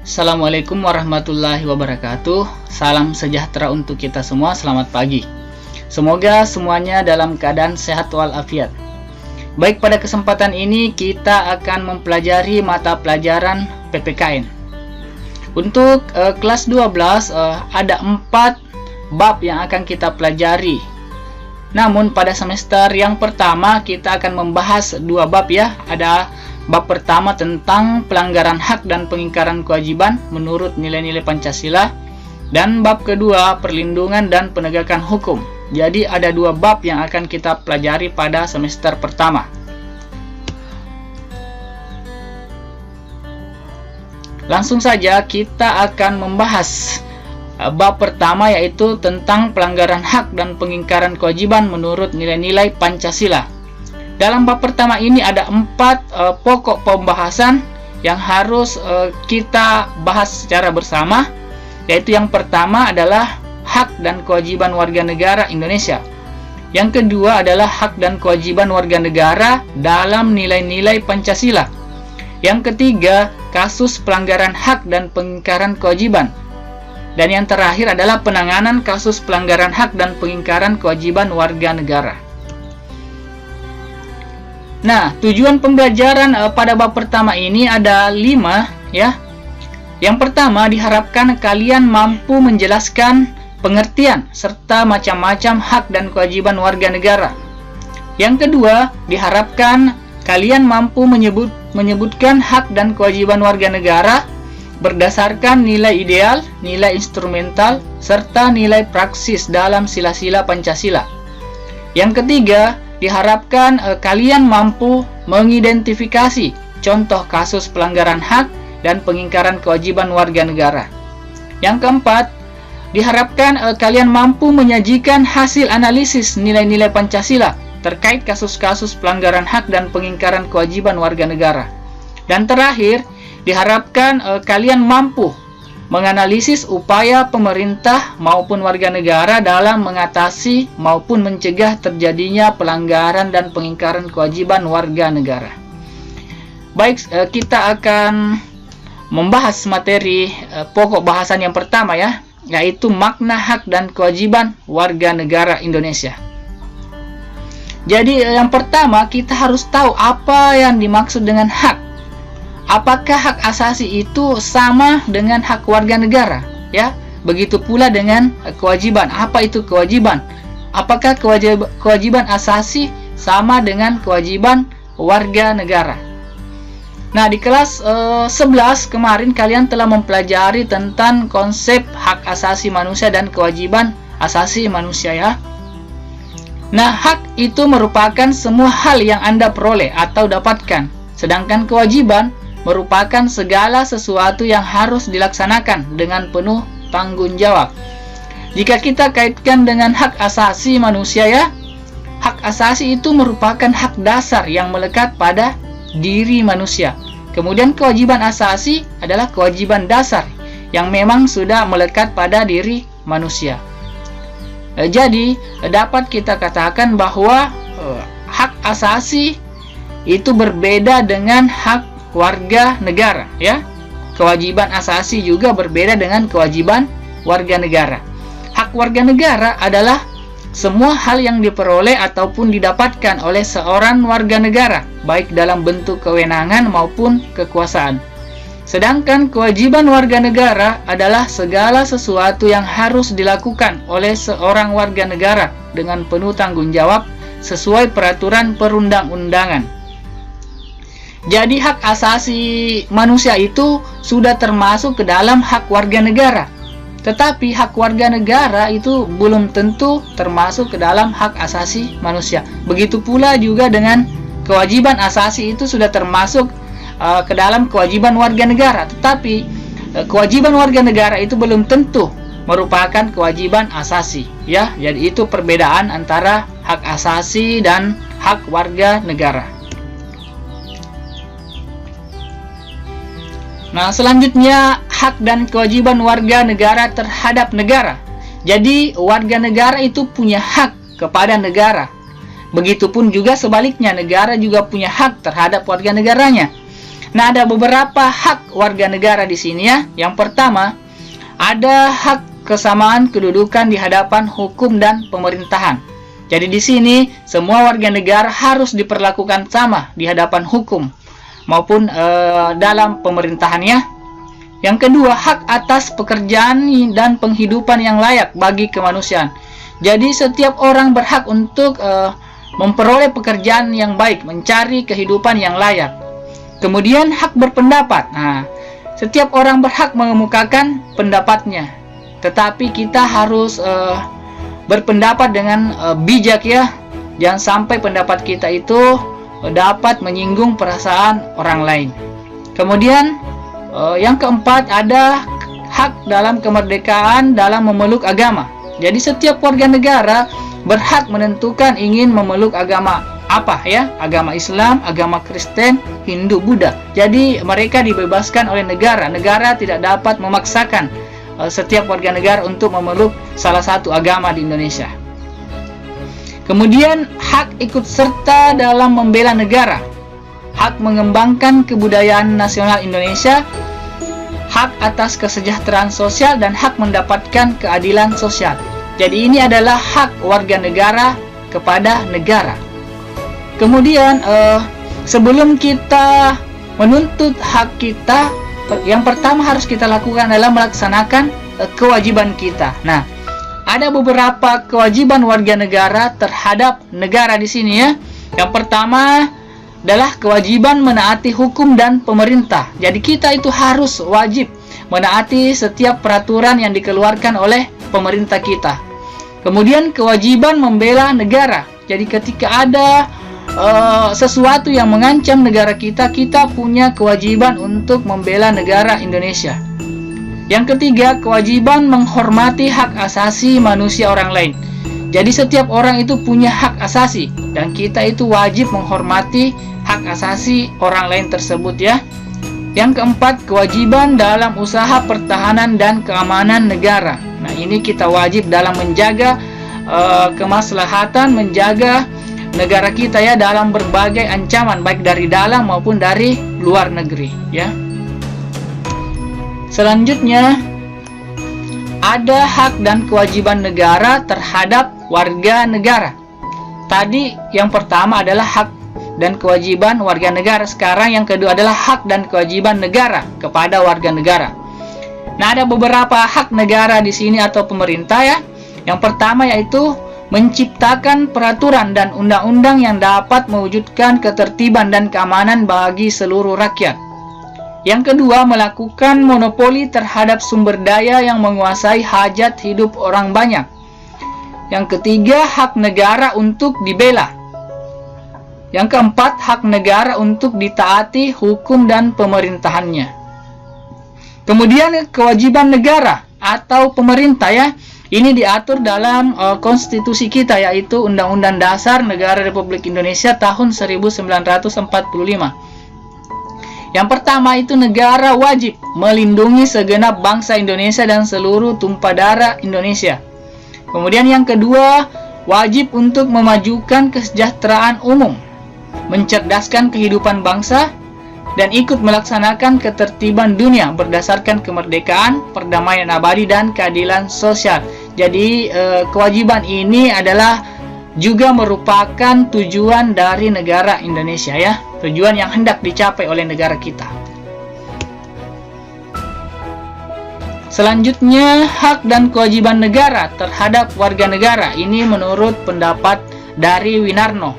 Assalamualaikum warahmatullahi wabarakatuh. Salam sejahtera untuk kita semua. Selamat pagi. Semoga semuanya dalam keadaan sehat walafiat. Baik, pada kesempatan ini kita akan mempelajari mata pelajaran PPKN. Untuk kelas 12 ada 4 bab yang akan kita pelajari. Namun pada semester yang pertama kita akan membahas 2 bab ya. Ada bab pertama tentang pelanggaran hak dan pengingkaran kewajiban menurut nilai-nilai Pancasila, dan bab kedua perlindungan dan penegakan hukum. Jadi ada 2 bab yang akan kita pelajari pada semester pertama. Langsung saja kita akan membahas bab pertama, yaitu tentang pelanggaran hak dan pengingkaran kewajiban menurut nilai-nilai Pancasila. Dalam bab pertama ini ada 4 pokok pembahasan yang harus kita bahas secara bersama, yaitu yang pertama adalah hak dan kewajiban warga negara Indonesia. Yang kedua adalah hak dan kewajiban warga negara dalam nilai-nilai Pancasila. Yang ketiga, kasus pelanggaran hak dan pengingkaran kewajiban. Dan yang terakhir adalah penanganan kasus pelanggaran hak dan pengingkaran kewajiban warga negara. Nah, tujuan pembelajaran pada bab pertama ini ada 5 ya. Yang pertama, diharapkan kalian mampu menjelaskan pengertian serta macam-macam hak dan kewajiban warga negara. Yang kedua, diharapkan kalian mampu menyebutkan hak dan kewajiban warga negara berdasarkan nilai ideal, nilai instrumental, serta nilai praksis dalam sila-sila Pancasila. Yang ketiga, diharapkan kalian mampu mengidentifikasi contoh kasus pelanggaran hak dan pengingkaran kewajiban warga negara. Yang keempat, diharapkan kalian mampu menyajikan hasil analisis nilai-nilai Pancasila terkait kasus-kasus pelanggaran hak dan pengingkaran kewajiban warga negara. Dan terakhir, diharapkan kalian mampu menganalisis upaya pemerintah maupun warga negara dalam mengatasi maupun mencegah terjadinya pelanggaran dan pengingkaran kewajiban warga negara. Baik, kita akan membahas materi pokok bahasan yang pertama ya, yaitu makna hak dan kewajiban warga negara Indonesia. Jadi yang pertama, kita harus tahu apa yang dimaksud dengan hak. Apakah hak asasi itu sama dengan hak warga negara? Ya, begitu pula dengan kewajiban. Apa itu kewajiban? Apakah kewajiban asasi sama dengan kewajiban warga negara? Nah, di kelas 11 kemarin kalian telah mempelajari tentang konsep hak asasi manusia dan kewajiban asasi manusia ya. Nah, hak itu merupakan semua hal yang Anda peroleh atau dapatkan, sedangkan kewajiban merupakan segala sesuatu yang harus dilaksanakan dengan penuh tanggung jawab. Jika kita kaitkan dengan hak asasi manusia ya, hak asasi itu merupakan hak dasar yang melekat pada diri manusia. Kemudian kewajiban asasi adalah kewajiban dasar yang memang sudah melekat pada diri manusia. Jadi dapat kita katakan bahwa hak asasi itu berbeda dengan hak warga negara ya. Kewajiban asasi juga berbeda dengan kewajiban warga negara. Hak warga negara adalah semua hal yang diperoleh ataupun didapatkan oleh seorang warga negara, baik dalam bentuk kewenangan maupun kekuasaan. Sedangkan kewajiban warga negara adalah segala sesuatu yang harus dilakukan oleh seorang warga negara dengan penuh tanggung jawab sesuai peraturan perundang-undangan. Jadi hak asasi manusia itu sudah termasuk ke dalam hak warga negara. Tetapi hak warga negara itu belum tentu termasuk ke dalam hak asasi manusia. Begitu pula juga dengan kewajiban asasi itu sudah termasuk ke dalam kewajiban warga negara. Tetapi kewajiban warga negara itu belum tentu merupakan kewajiban asasi. Ya, jadi itu perbedaan antara hak asasi dan hak warga negara. Nah, selanjutnya hak dan kewajiban warga negara terhadap negara. Jadi warga negara itu punya hak kepada negara. Begitupun juga sebaliknya, negara juga punya hak terhadap warga negaranya. Nah, ada beberapa hak warga negara di sini ya. Yang pertama, ada hak kesamaan kedudukan di hadapan hukum dan pemerintahan. Jadi di sini semua warga negara harus diperlakukan sama di hadapan hukum maupun dalam pemerintahannya. Yang kedua, hak atas pekerjaan dan penghidupan yang layak bagi kemanusiaan. Jadi setiap orang berhak untuk memperoleh pekerjaan yang baik, mencari kehidupan yang layak. Kemudian hak berpendapat. Nah, setiap orang berhak mengemukakan pendapatnya. Tetapi kita harus berpendapat dengan bijak ya. Jangan sampai pendapat kita itu dapat menyinggung perasaan orang lain. Kemudian yang keempat, ada hak dalam kemerdekaan dalam memeluk agama. Jadi setiap warga negara berhak menentukan ingin memeluk agama apa ya, agama Islam, agama Kristen, Hindu, Buddha. Jadi mereka dibebaskan oleh negara. Negara tidak dapat memaksakan setiap warga negara untuk memeluk salah satu agama di Indonesia. Kemudian hak ikut serta dalam membela negara, hak mengembangkan kebudayaan nasional Indonesia, hak atas kesejahteraan sosial, dan hak mendapatkan keadilan sosial. Jadi ini adalah hak warga negara kepada negara. Kemudian sebelum kita menuntut hak kita, yang pertama harus kita lakukan adalah melaksanakan kewajiban kita. Nah, ada beberapa kewajiban warga negara terhadap negara di sini ya. Yang pertama adalah kewajiban menaati hukum dan pemerintah. Jadi kita itu harus wajib menaati setiap peraturan yang dikeluarkan oleh pemerintah kita. Kemudian kewajiban membela negara. Jadi ketika ada sesuatu yang mengancam negara kita, kita punya kewajiban untuk membela negara Indonesia. Yang ketiga, kewajiban menghormati hak asasi manusia orang lain. Jadi setiap orang itu punya hak asasi, dan kita itu wajib menghormati hak asasi orang lain tersebut ya. Yang keempat, kewajiban dalam usaha pertahanan dan keamanan negara. Nah, ini kita wajib dalam menjaga kemaslahatan, menjaga negara kita ya dalam berbagai ancaman baik dari dalam maupun dari luar negeri ya. Selanjutnya ada hak dan kewajiban negara terhadap warga negara. Tadi yang pertama adalah hak dan kewajiban warga negara. Sekarang yang kedua adalah hak dan kewajiban negara kepada warga negara. Nah, ada beberapa hak negara di sini atau pemerintah ya. Yang pertama yaitu menciptakan peraturan dan undang-undang yang dapat mewujudkan ketertiban dan keamanan bagi seluruh rakyat. Yang kedua, melakukan monopoli terhadap sumber daya yang menguasai hajat hidup orang banyak. Yang ketiga, hak negara untuk dibela. Yang keempat, hak negara untuk ditaati hukum dan pemerintahannya. Kemudian kewajiban negara atau pemerintah ya. Ini diatur dalam konstitusi kita, yaitu Undang-Undang Dasar Negara Republik Indonesia tahun 1945. Yang pertama itu negara wajib melindungi segenap bangsa Indonesia dan seluruh tumpah darah Indonesia. Kemudian yang kedua, wajib untuk memajukan kesejahteraan umum, mencerdaskan kehidupan bangsa, dan ikut melaksanakan ketertiban dunia berdasarkan kemerdekaan, perdamaian abadi, dan keadilan sosial. Jadi kewajiban ini adalah juga merupakan tujuan dari negara Indonesia ya, tujuan yang hendak dicapai oleh negara kita. Selanjutnya, hak dan kewajiban negara terhadap warga negara. Ini menurut pendapat dari Winarno.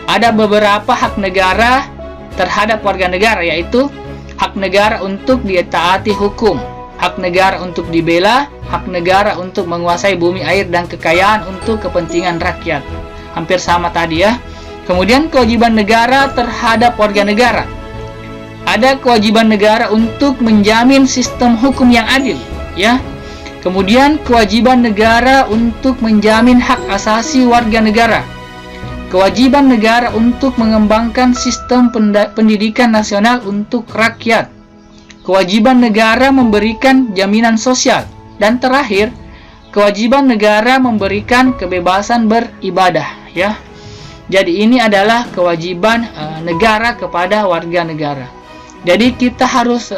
Ada beberapa hak negara terhadap warga negara, yaitu hak negara untuk ditaati hukum, hak negara untuk dibela, hak negara untuk menguasai bumi, air, dan kekayaan untuk kepentingan rakyat. Hampir sama tadi ya. Kemudian kewajiban negara terhadap warga negara. Ada kewajiban negara untuk menjamin sistem hukum yang adil ya. Kemudian kewajiban negara untuk menjamin hak asasi warga negara. Kewajiban negara untuk mengembangkan sistem pendidikan nasional untuk rakyat. Kewajiban negara memberikan jaminan sosial. Dan terakhir, kewajiban negara memberikan kebebasan beribadah ya. Jadi ini adalah kewajiban negara kepada warga negara. Jadi kita harus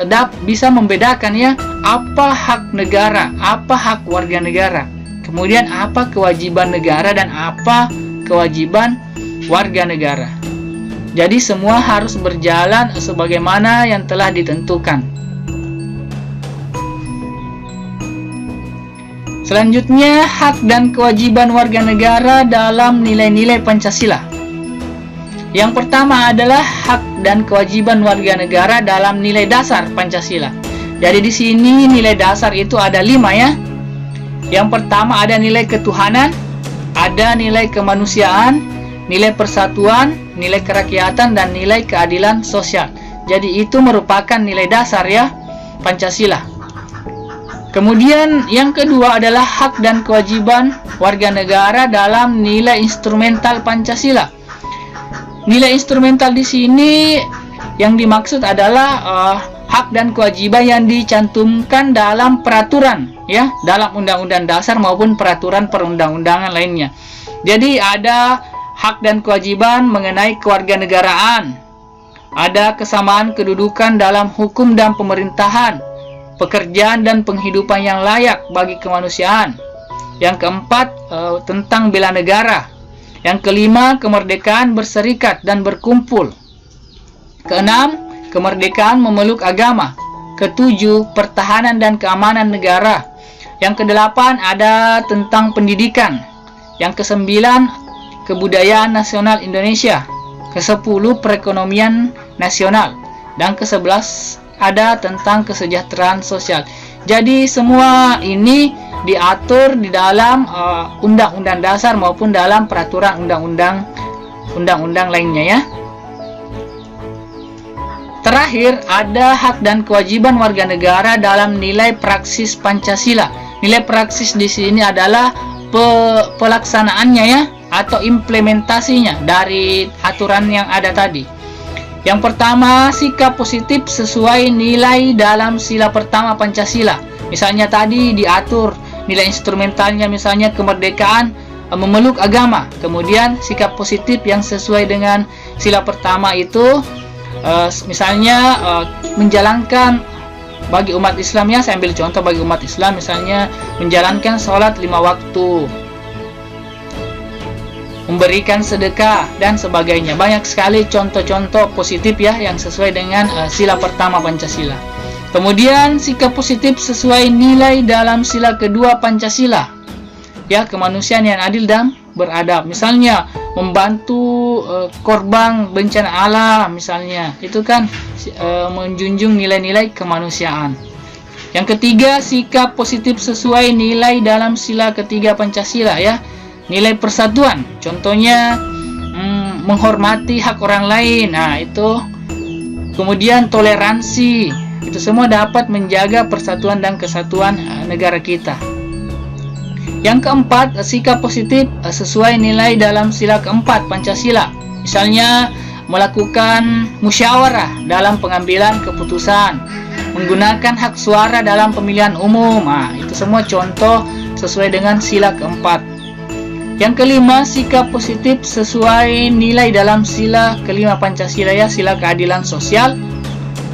bisa membedakan ya, apa hak negara, apa hak warga negara. Kemudian apa kewajiban negara dan apa kewajiban warga negara. Jadi semua harus berjalan sebagaimana yang telah ditentukan. Selanjutnya, hak dan kewajiban warga negara dalam nilai-nilai Pancasila. Yang pertama adalah hak dan kewajiban warga negara dalam nilai dasar Pancasila. Jadi di sini nilai dasar itu ada 5 ya. Yang pertama ada nilai ketuhanan, ada nilai kemanusiaan, nilai persatuan, nilai kerakyatan, dan nilai keadilan sosial. Jadi itu merupakan nilai dasar ya Pancasila. Kemudian yang kedua adalah hak dan kewajiban warga negara dalam nilai instrumental Pancasila. Nilai instrumental di sini yang dimaksud adalah hak dan kewajiban yang dicantumkan dalam peraturan ya, dalam undang-undang dasar maupun peraturan perundang-undangan lainnya. Jadi ada hak dan kewajiban mengenai kewarganegaraan, ada kesamaan kedudukan dalam hukum dan pemerintahan, pekerjaan dan penghidupan yang layak bagi kemanusiaan. Yang keempat tentang bela negara. Yang kelima, kemerdekaan berserikat dan berkumpul. Keenam, kemerdekaan memeluk agama. Ketujuh, pertahanan dan keamanan negara. Yang kedelapan, ada tentang pendidikan. Yang kesembilan, kebudayaan nasional Indonesia. Kesepuluh, perekonomian nasional. Dan kesebelas, ada tentang kesejahteraan sosial. Jadi semua ini diatur di dalam undang-undang dasar maupun dalam peraturan undang-undang lainnya ya. Terakhir, ada hak dan kewajiban warga negara dalam nilai praksis Pancasila. Nilai praksis di sini adalah pelaksanaannya ya, atau implementasinya dari aturan yang ada tadi. Yang pertama, sikap positif sesuai nilai dalam sila pertama Pancasila. Misalnya tadi diatur nilai instrumentalnya, misalnya kemerdekaan memeluk agama. Kemudian sikap positif yang sesuai dengan sila pertama itu misalnya menjalankan bagi umat Islam ya, saya ambil contoh bagi umat Islam, misalnya menjalankan sholat 5 waktu, memberikan sedekah dan sebagainya. Banyak sekali contoh-contoh positif ya yang sesuai dengan sila pertama Pancasila. Kemudian sikap positif sesuai nilai dalam sila kedua Pancasila ya, kemanusiaan yang adil dan beradab. Misalnya membantu korban bencana alam misalnya, itu kan menjunjung nilai-nilai kemanusiaan. Yang ketiga, sikap positif sesuai nilai dalam sila ketiga Pancasila ya, nilai persatuan. Contohnya menghormati hak orang lain. Nah, itu. Kemudian toleransi. Itu semua dapat menjaga persatuan dan kesatuan negara kita. Yang keempat, sikap positif sesuai nilai dalam sila keempat Pancasila. Misalnya melakukan musyawarah dalam pengambilan keputusan, menggunakan hak suara dalam pemilihan umum. Nah, itu semua contoh sesuai dengan sila keempat. Yang kelima, sikap positif sesuai nilai dalam sila kelima Pancasila ya, sila keadilan sosial.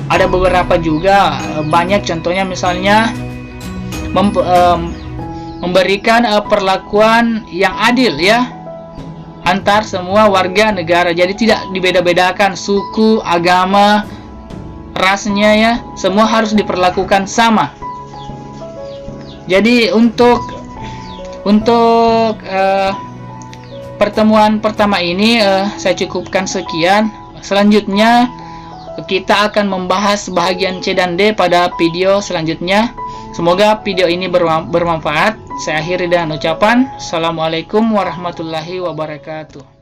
Ada beberapa juga, banyak contohnya, misalnya memberikan perlakuan yang adil ya antar semua warga negara. Jadi tidak dibeda-bedakan suku, agama, rasnya ya, semua harus diperlakukan sama. Jadi untuk pertemuan pertama ini saya cukupkan sekian. Selanjutnya kita akan membahas bahagian C dan D pada video selanjutnya. Semoga video ini bermanfaat. Saya akhiri dengan ucapan Assalamualaikum warahmatullahi wabarakatuh.